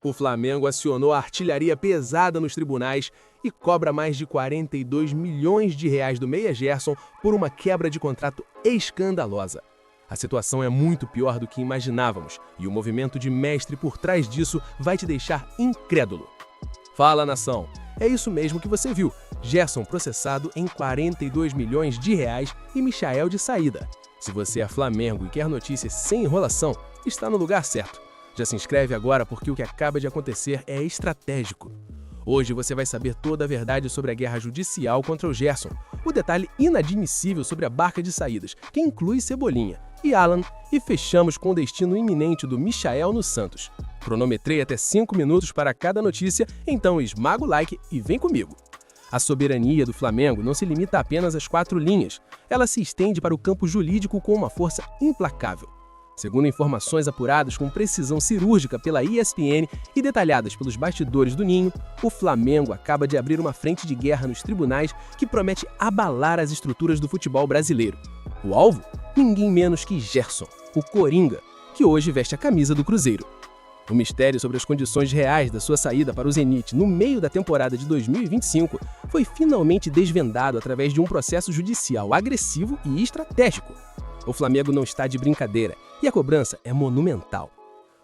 O Flamengo acionou a artilharia pesada nos tribunais e cobra mais de 42 milhões de reais do meia Gerson por uma quebra de contrato escandalosa. A situação é muito pior do que imaginávamos e o movimento de mestre por trás disso vai te deixar incrédulo. Fala, nação! É isso mesmo que você viu. Gerson processado em 42 milhões de reais e Michael de saída. Se você é Flamengo e quer notícias sem enrolação, está no lugar certo. Já se inscreve agora porque o que acaba de acontecer é estratégico. Hoje você vai saber toda a verdade sobre a guerra judicial contra o Gerson, o detalhe inadmissível sobre a barca de saídas, que inclui Cebolinha e Alan, e fechamos com o destino iminente do Michael no Santos. Cronometrei até 5 minutos para cada notícia, então esmaga o like e vem comigo. A soberania do Flamengo não se limita apenas às 4 linhas, ela se estende para o campo jurídico com uma força implacável. Segundo informações apuradas com precisão cirúrgica pela ESPN e detalhadas pelos bastidores do Ninho, o Flamengo acaba de abrir uma frente de guerra nos tribunais que promete abalar as estruturas do futebol brasileiro. O alvo? Ninguém menos que Gerson, o Coringa, que hoje veste a camisa do Cruzeiro. O mistério sobre as condições reais da sua saída para o Zenit no meio da temporada de 2025 foi finalmente desvendado através de um processo judicial agressivo e estratégico. O Flamengo não está de brincadeira e a cobrança é monumental.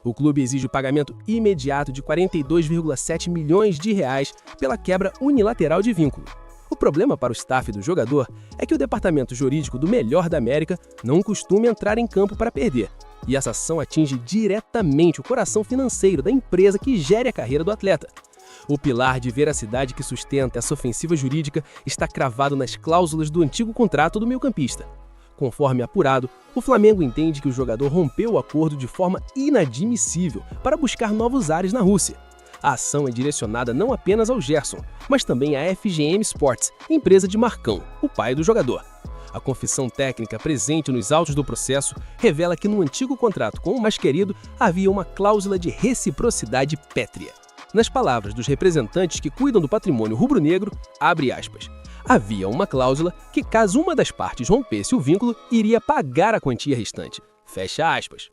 O clube exige o pagamento imediato de 42,7 milhões de reais pela quebra unilateral de vínculo. O problema para o staff do jogador é que o departamento jurídico do melhor da América não costuma entrar em campo para perder, e essa ação atinge diretamente o coração financeiro da empresa que gere a carreira do atleta. O pilar de veracidade que sustenta essa ofensiva jurídica está cravado nas cláusulas do antigo contrato do meio-campista. Conforme apurado, o Flamengo entende que o jogador rompeu o acordo de forma inadmissível para buscar novos ares na Rússia. A ação é direcionada não apenas ao Gerson, mas também à FGM Sports, empresa de Marcão, o pai do jogador. A confissão técnica presente nos autos do processo revela que no antigo contrato com o mais querido havia uma cláusula de reciprocidade pétrea. Nas palavras dos representantes que cuidam do patrimônio rubro-negro, abre aspas, havia uma cláusula que, caso uma das partes rompesse o vínculo, iria pagar a quantia restante. Fecha aspas.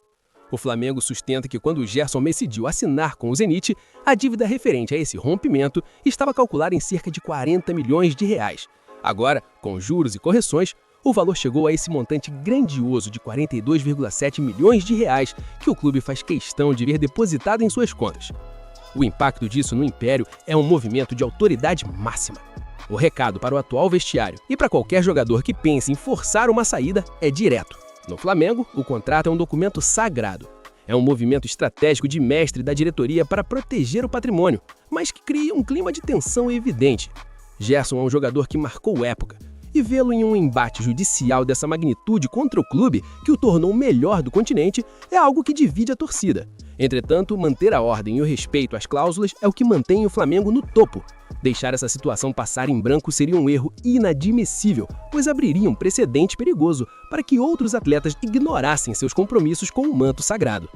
O Flamengo sustenta que quando o Gerson decidiu assinar com o Zenit, a dívida referente a esse rompimento estava calculada em cerca de 40 milhões de reais. Agora, com juros e correções, o valor chegou a esse montante grandioso de 42,7 milhões de reais que o clube faz questão de ver depositado em suas contas. O impacto disso no Império é um movimento de autoridade máxima. O recado para o atual vestiário e para qualquer jogador que pense em forçar uma saída é direto. No Flamengo, o contrato é um documento sagrado. É um movimento estratégico de mestre da diretoria para proteger o patrimônio, mas que cria um clima de tensão evidente. Gerson é um jogador que marcou época, e vê-lo em um embate judicial dessa magnitude contra o clube, que o tornou o melhor do continente, é algo que divide a torcida. Entretanto, manter a ordem e o respeito às cláusulas é o que mantém o Flamengo no topo. Deixar essa situação passar em branco seria um erro inadmissível, pois abriria um precedente perigoso para que outros atletas ignorassem seus compromissos com o manto sagrado.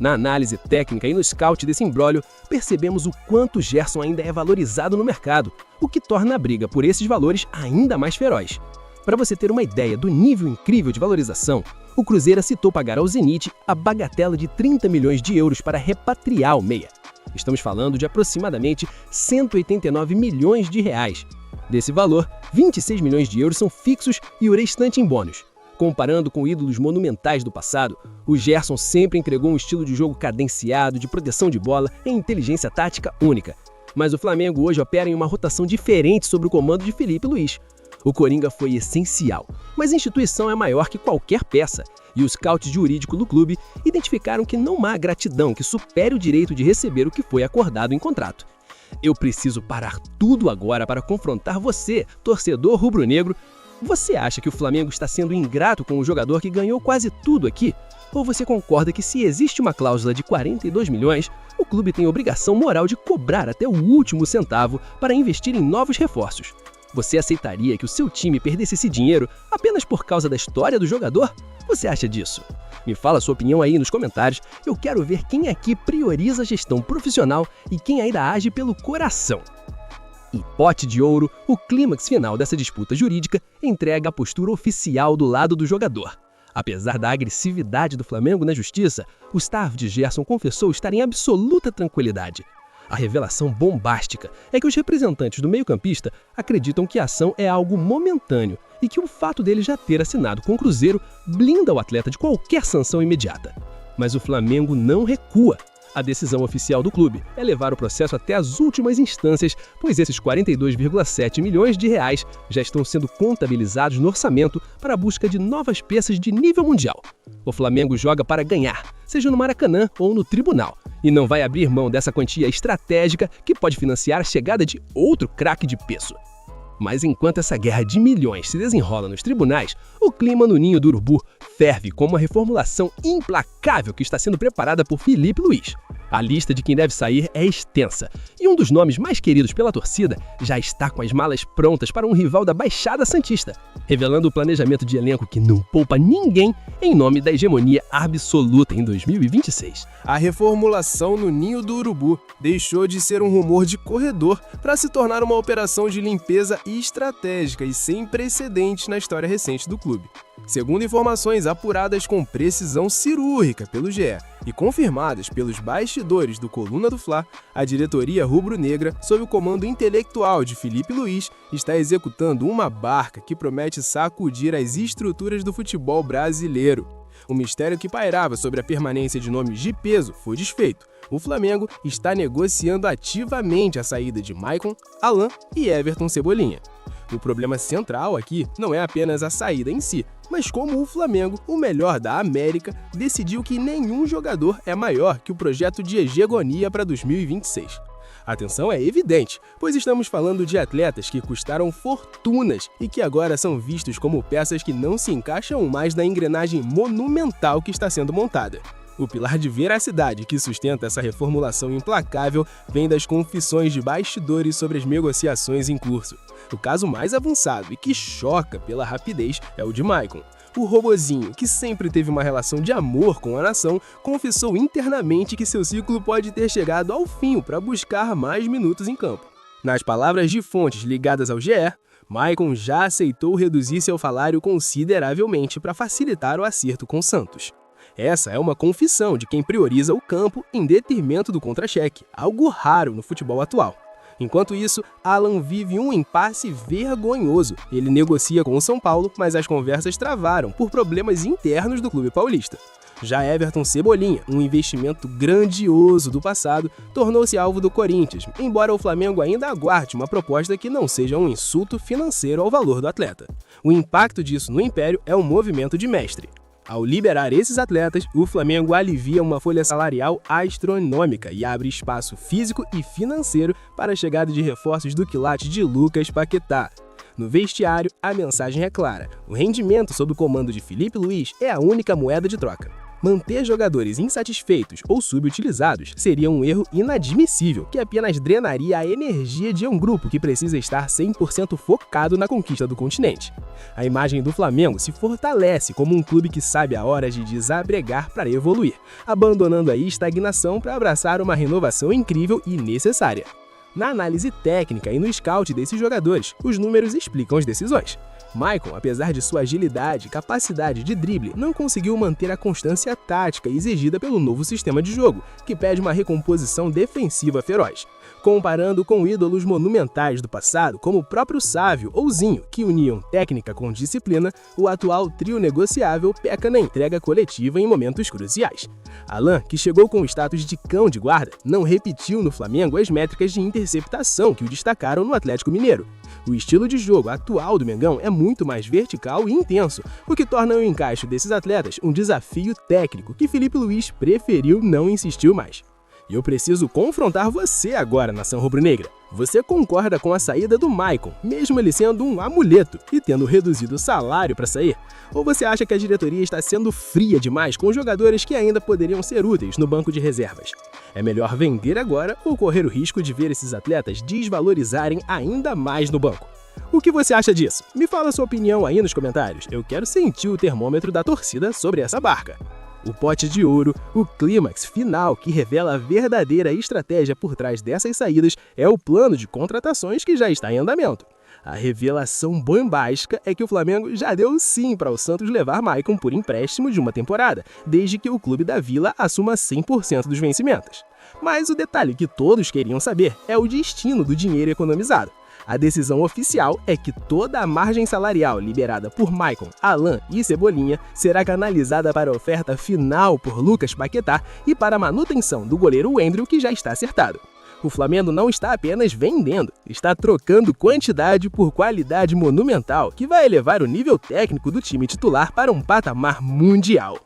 Na análise técnica e no scout desse imbróglio, percebemos o quanto Gerson ainda é valorizado no mercado, o que torna a briga por esses valores ainda mais feroz. Para você ter uma ideia do nível incrível de valorização, o Cruzeiro aceitou pagar ao Zenit a bagatela de 30 milhões de euros para repatriar o meia. Estamos falando de aproximadamente 189 milhões de reais. Desse valor, 26 milhões de euros são fixos e o restante em bônus. Comparando com ídolos monumentais do passado, o Gerson sempre entregou um estilo de jogo cadenciado, de proteção de bola e inteligência tática única. Mas o Flamengo hoje opera em uma rotação diferente sob o comando de Felipe Luiz. O Coringa foi essencial, mas a instituição é maior que qualquer peça, e os scouts jurídicos do clube identificaram que não há gratidão que supere o direito de receber o que foi acordado em contrato. Eu preciso parar tudo agora para confrontar você, torcedor rubro-negro. Você acha que o Flamengo está sendo ingrato com o jogador que ganhou quase tudo aqui? Ou você concorda que se existe uma cláusula de 42 milhões, o clube tem obrigação moral de cobrar até o último centavo para investir em novos reforços? Você aceitaria que o seu time perdesse esse dinheiro apenas por causa da história do jogador? Você acha disso? Me fala sua opinião aí nos comentários, eu quero ver quem aqui prioriza a gestão profissional e quem ainda age pelo coração. Em pote de ouro, o clímax final dessa disputa jurídica entrega a postura oficial do lado do jogador. Apesar da agressividade do Flamengo na justiça, o staff de Gerson confessou estar em absoluta tranquilidade. A revelação bombástica é que os representantes do meio-campista acreditam que a ação é algo momentâneo e que o fato dele já ter assinado com o Cruzeiro blinda o atleta de qualquer sanção imediata. Mas o Flamengo não recua. A decisão oficial do clube é levar o processo até as últimas instâncias, pois esses 42,7 milhões de reais já estão sendo contabilizados no orçamento para a busca de novas peças de nível mundial. O Flamengo joga para ganhar, seja no Maracanã ou no tribunal, e não vai abrir mão dessa quantia estratégica que pode financiar a chegada de outro craque de peso. Mas enquanto essa guerra de milhões se desenrola nos tribunais, o clima no Ninho do Urubu ferve com uma reformulação implacável que está sendo preparada por Filipe Luís. A lista de quem deve sair é extensa, e um dos nomes mais queridos pela torcida já está com as malas prontas para um rival da Baixada Santista, revelando o planejamento de elenco que não poupa ninguém em nome da hegemonia absoluta em 2026. A reformulação no Ninho do Urubu deixou de ser um rumor de corredor para se tornar uma operação de limpeza estratégica e sem precedentes na história recente do clube. Segundo informações apuradas com precisão cirúrgica pelo GE e confirmadas pelos bastidores do Coluna do Fla, a diretoria rubro-negra, sob o comando intelectual de Filipe Luís, está executando uma barca que promete sacudir as estruturas do futebol brasileiro. O mistério que pairava sobre a permanência de nomes de peso foi desfeito. O Flamengo está negociando ativamente a saída de Maicon, Alan e Everton Cebolinha. O problema central aqui não é apenas a saída em si, mas como o Flamengo, o melhor da América, decidiu que nenhum jogador é maior que o projeto de hegemonia para 2026. A tensão é evidente, pois estamos falando de atletas que custaram fortunas e que agora são vistos como peças que não se encaixam mais na engrenagem monumental que está sendo montada. O pilar de veracidade que sustenta essa reformulação implacável vem das confissões de bastidores sobre as negociações em curso. O caso mais avançado e que choca pela rapidez é o de Maicon. O robozinho, que sempre teve uma relação de amor com a nação, confessou internamente que seu ciclo pode ter chegado ao fim para buscar mais minutos em campo. Nas palavras de fontes ligadas ao GE, Maicon já aceitou reduzir seu salário consideravelmente para facilitar o acerto com Santos. Essa é uma confissão de quem prioriza o campo em detrimento do contra-cheque, algo raro no futebol atual. Enquanto isso, Alan vive um impasse vergonhoso. Ele negocia com o São Paulo, mas as conversas travaram por problemas internos do clube paulista. Já Everton Cebolinha, um investimento grandioso do passado, tornou-se alvo do Corinthians, embora o Flamengo ainda aguarde uma proposta que não seja um insulto financeiro ao valor do atleta. O impacto disso no Império é um movimento de mestre. Ao liberar esses atletas, o Flamengo alivia uma folha salarial astronômica e abre espaço físico e financeiro para a chegada de reforços do quilate de Lucas Paquetá. No vestiário, a mensagem é clara: o rendimento sob o comando de Filipe Luís é a única moeda de troca. Manter jogadores insatisfeitos ou subutilizados seria um erro inadmissível, que apenas drenaria a energia de um grupo que precisa estar 100% focado na conquista do continente. A imagem do Flamengo se fortalece como um clube que sabe a hora de desabregar para evoluir, abandonando a estagnação para abraçar uma renovação incrível e necessária. Na análise técnica e no scout desses jogadores, os números explicam as decisões. Maicon, apesar de sua agilidade e capacidade de drible, não conseguiu manter a constância tática exigida pelo novo sistema de jogo, que pede uma recomposição defensiva feroz. Comparando com ídolos monumentais do passado, como o próprio Sávio ou Zinho, que uniam técnica com disciplina, o atual trio negociável peca na entrega coletiva em momentos cruciais. Alan, que chegou com o status de cão de guarda, não repetiu no Flamengo as métricas de interceptação que o destacaram no Atlético Mineiro. O estilo de jogo atual do Mengão é muito mais vertical e intenso, o que torna o encaixe desses atletas um desafio técnico que Filipe Luís preferiu não insistir mais. E eu preciso confrontar você agora, nação rubro-negra. Você concorda com a saída do Maicon, mesmo ele sendo um amuleto e tendo reduzido o salário para sair? Ou você acha que a diretoria está sendo fria demais com jogadores que ainda poderiam ser úteis no banco de reservas? É melhor vender agora ou correr o risco de ver esses atletas desvalorizarem ainda mais no banco? O que você acha disso? Me fala sua opinião aí nos comentários. Eu quero sentir o termômetro da torcida sobre essa barca. O pote de ouro, o clímax final que revela a verdadeira estratégia por trás dessas saídas é o plano de contratações que já está em andamento. A revelação bombástica é que o Flamengo já deu sim para o Santos levar Maicon por empréstimo de uma temporada, desde que o clube da Vila assuma 100% dos vencimentos. Mas o detalhe que todos queriam saber é o destino do dinheiro economizado. A decisão oficial é que toda a margem salarial liberada por Maicon, Alan e Cebolinha será canalizada para a oferta final por Lucas Paquetá e para a manutenção do goleiro Wendrill, que já está acertado. O Flamengo não está apenas vendendo, está trocando quantidade por qualidade monumental, que vai elevar o nível técnico do time titular para um patamar mundial.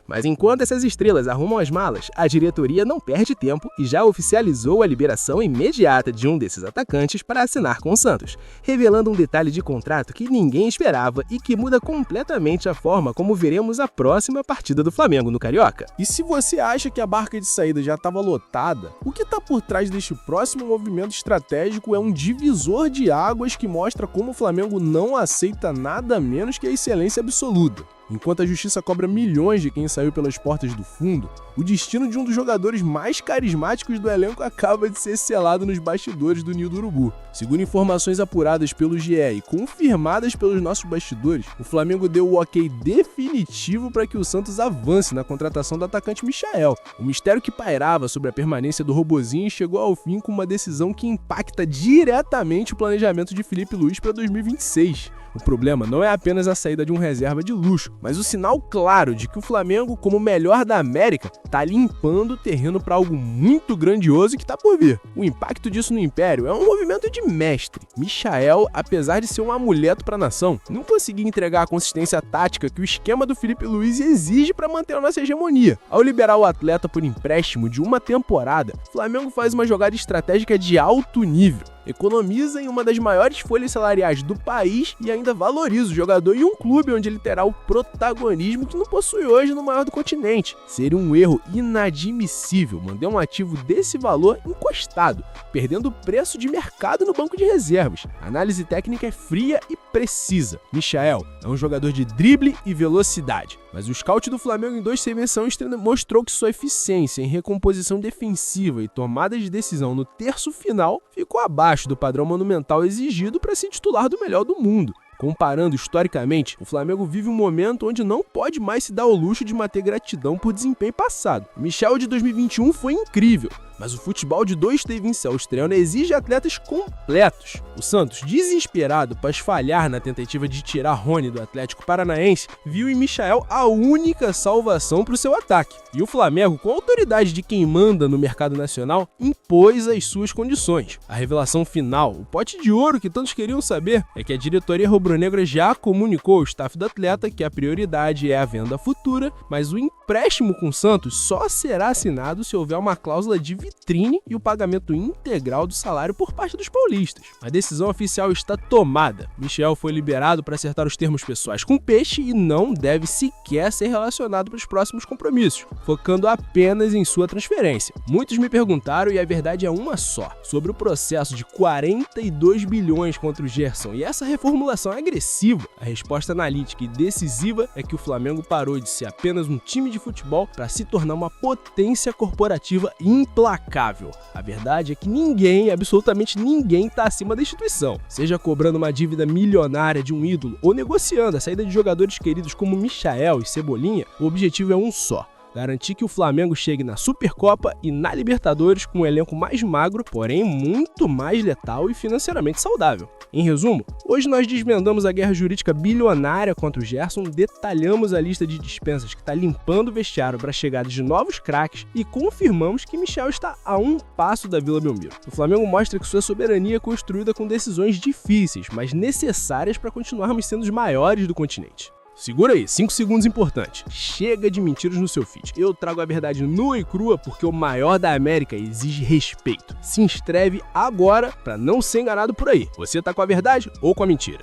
Mas enquanto essas estrelas arrumam as malas, a diretoria não perde tempo e já oficializou a liberação imediata de um desses atacantes para assinar com o Santos, revelando um detalhe de contrato que ninguém esperava e que muda completamente a forma como veremos a próxima partida do Flamengo no Carioca. E se você acha que a barca de saída já estava lotada, o que está por trás deste próximo movimento estratégico é um divisor de águas que mostra como o Flamengo não aceita nada menos que a excelência absoluta. Enquanto a justiça cobra milhões de quem saiu pelas portas do fundo, o destino de um dos jogadores mais carismáticos do elenco acaba de ser selado nos bastidores do Ninho do Urubu. Segundo informações apuradas pelo GE e confirmadas pelos nossos bastidores, o Flamengo deu o ok definitivo para que o Santos avance na contratação do atacante Michael. O mistério que pairava sobre a permanência do robozinho chegou ao fim com uma decisão que impacta diretamente o planejamento de Felipe Luiz para 2026. O problema não é apenas a saída de um reserva de luxo, mas o sinal claro de que o Flamengo, como o melhor da América, está limpando o terreno para algo muito grandioso que está por vir. O impacto disso no Império é um movimento de mestre. Michael, apesar de ser um amuleto para a nação, não conseguia entregar a consistência tática que o esquema do Felipe Luiz exige para manter a nossa hegemonia. Ao liberar o atleta por empréstimo de uma temporada, o Flamengo faz uma jogada estratégica de alto nível. Economiza em uma das maiores folhas salariais do país e ainda valoriza o jogador em um clube onde ele terá o protagonismo que não possui hoje no maior do continente. Seria um erro inadmissível manter um ativo desse valor encostado, perdendo o preço de mercado no banco de reservas. A análise técnica é fria e precisa. Michael é um jogador de drible e velocidade, mas o scout do Flamengo em 2 semestres mostrou que sua eficiência em recomposição defensiva e tomada de decisão no terço final ficou abaixo do padrão monumental exigido para ser titular do melhor do mundo. Comparando historicamente, o Flamengo vive um momento onde não pode mais se dar ao luxo de manter gratidão por desempenho passado. O Michael de 2021 foi incrível, mas o futebol de 2 Steven Celstrano exige atletas completos. O Santos, desesperado após falhar na tentativa de tirar Rony do Atlético Paranaense, viu em Michael a única salvação para o seu ataque. E o Flamengo, com a autoridade de quem manda no mercado nacional, impôs as suas condições. A revelação final, o pote de ouro que todos queriam saber, é que a diretoria rubro-negra já comunicou ao staff do atleta que a prioridade é a venda futura, mas o empréstimo com o Santos só será assinado se houver uma cláusula de vitrine e o pagamento integral do salário por parte dos paulistas. A decisão oficial está tomada. Michael foi liberado para acertar os termos pessoais com o Peixe e não deve sequer ser relacionado para os próximos compromissos, focando apenas em sua transferência. Muitos me perguntaram, e a verdade é uma só, sobre o processo de 42 bilhões contra o Gerson, e essa reformulação é agressiva. A resposta analítica e decisiva é que o Flamengo parou de ser apenas um time de futebol para se tornar uma potência corporativa implacável. A verdade é que ninguém, absolutamente ninguém, está acima da instituição. Seja cobrando uma dívida milionária de um ídolo ou negociando a saída de jogadores queridos como Michael e Cebolinha, o objetivo é um só: garantir que o Flamengo chegue na Supercopa e na Libertadores com um elenco mais magro, porém muito mais letal e financeiramente saudável. Em resumo, hoje nós desvendamos a guerra jurídica bilionária contra o Gerson, detalhamos a lista de dispensas que está limpando o vestiário para a chegada de novos craques e confirmamos que Michael está a um passo da Vila Belmiro. O Flamengo mostra que sua soberania é construída com decisões difíceis, mas necessárias para continuarmos sendo os maiores do continente. Segura aí, 5 segundos importantes. Chega de mentiras no seu feed. Eu trago a verdade nua e crua porque o maior da América exige respeito. Se inscreve agora para não ser enganado por aí. Você tá com a verdade ou com a mentira?